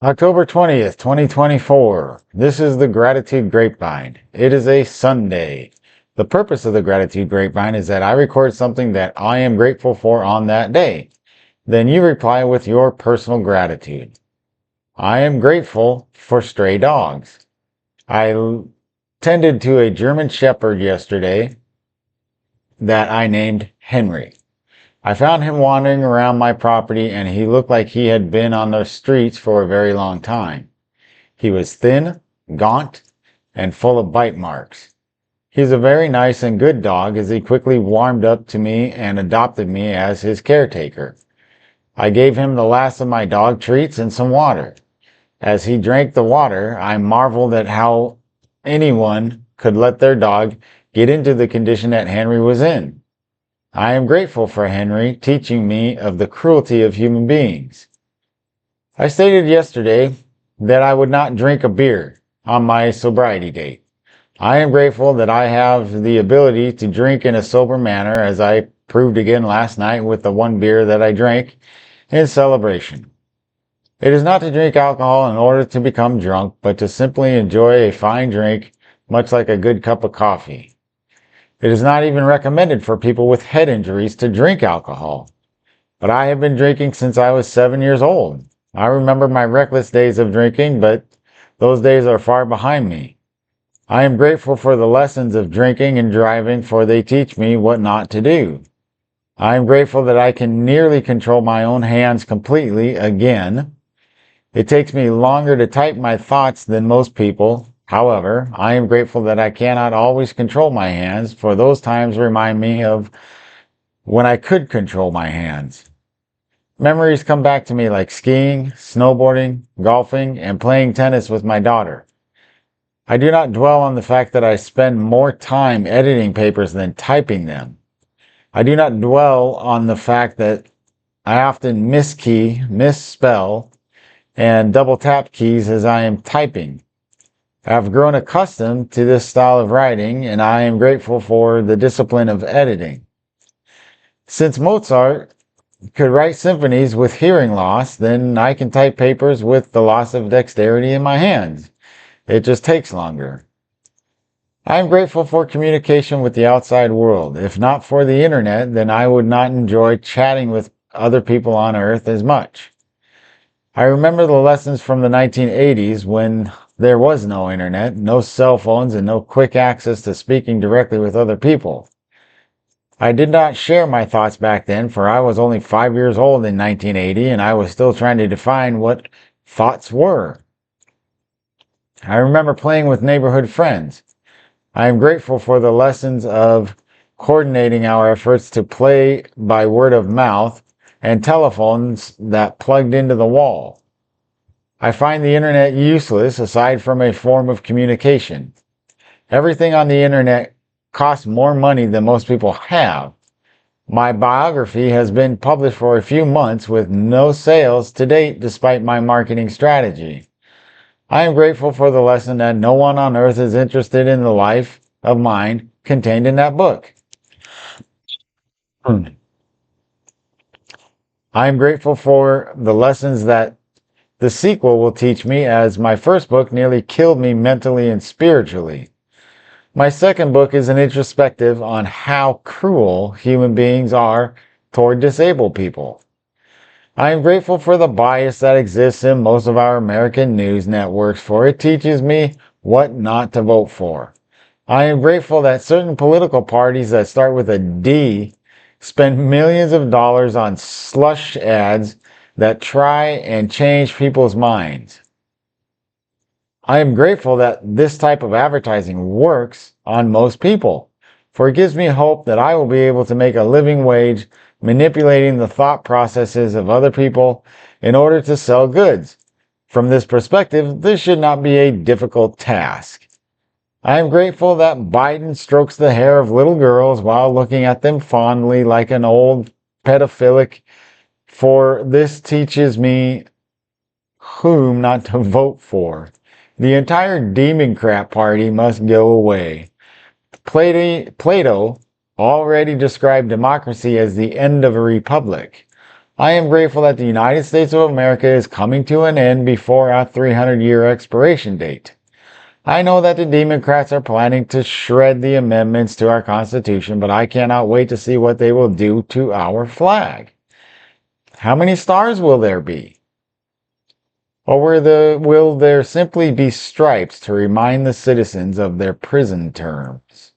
October 20th, 2024. This is the Gratitude Grapevine. It is a Sunday. The purpose of the Gratitude Grapevine is that I record something that I am grateful for on that day. Then you reply with your personal gratitude. I am grateful for stray dogs. I tended to a German Shepherd yesterday that I named Henry. I found him wandering around my property and he looked like he had been on the streets for a very long time. He was thin, gaunt, and full of bite marks. He's a very nice and good dog as he quickly warmed up to me and adopted me as his caretaker. I gave him the last of my dog treats and some water. As he drank the water, I marveled at how anyone could let their dog get into the condition that Henry was in. I am grateful for Henry teaching me of the cruelty of human beings. I stated yesterday that I would not drink a beer on my sobriety date. I am grateful that I have the ability to drink in a sober manner, as I proved again last night with the one beer that I drank in celebration. It is not to drink alcohol in order to become drunk, but to simply enjoy a fine drink, much like a good cup of coffee. It is not even recommended for people with head injuries to drink alcohol. But I have been drinking since I was 7 years old. I remember my reckless days of drinking, but those days are far behind me. I am grateful for the lessons of drinking and driving, for they teach me what not to do. I am grateful that I can nearly control my own hands completely again. It takes me longer to type my thoughts than most people. However, I am grateful that I cannot always control my hands, for those times remind me of when I could control my hands. Memories come back to me like skiing, snowboarding, golfing, and playing tennis with my daughter. I do not dwell on the fact that I spend more time editing papers than typing them. I do not dwell on the fact that I often miskey, misspell, and double tap keys as I am typing. I've grown accustomed to this style of writing, and I am grateful for the discipline of editing. Since Mozart could write symphonies with hearing loss, then I can type papers with the loss of dexterity in my hands. It just takes longer. I am grateful for communication with the outside world. If not for the internet, then I would not enjoy chatting with other people on Earth as much. I remember the lessons from the 1980s when there was no internet, no cell phones, and no quick access to speaking directly with other people. I did not share my thoughts back then, for I was only 5 years old in 1980, and I was still trying to define what thoughts were. I remember playing with neighborhood friends. I am grateful for the lessons of coordinating our efforts to play by word of mouth and telephones that plugged into the wall. I find the internet useless aside from a form of communication. Everything on the internet costs more money than most people have. My biography has been published for a few months with no sales to date despite my marketing strategy. I am grateful for the lesson that no one on earth is interested in the life of mine contained in that book. I am grateful for the lessons that the sequel will teach me, as my first book nearly killed me mentally and spiritually. My second book is an introspective on how cruel human beings are toward disabled people. I am grateful for the bias that exists in most of our American news networks, for it teaches me what not to vote for. I am grateful that certain political parties that start with a D spend millions of dollars on slush ads that try and change people's minds. I am grateful that this type of advertising works on most people, for it gives me hope that I will be able to make a living wage manipulating the thought processes of other people in order to sell goods. From this perspective, this should not be a difficult task. I am grateful that Biden strokes the hair of little girls while looking at them fondly like an old pedophilic, for this teaches me whom not to vote for. The entire Democrat Party must go away. Plato already described democracy as the end of a republic. I am grateful that the United States of America is coming to an end before our 300-year expiration date. I know that the Democrats are planning to shred the amendments to our Constitution, but I cannot wait to see what they will do to our flag. How many stars will there be? Or will there simply be stripes to remind the citizens of their prison terms?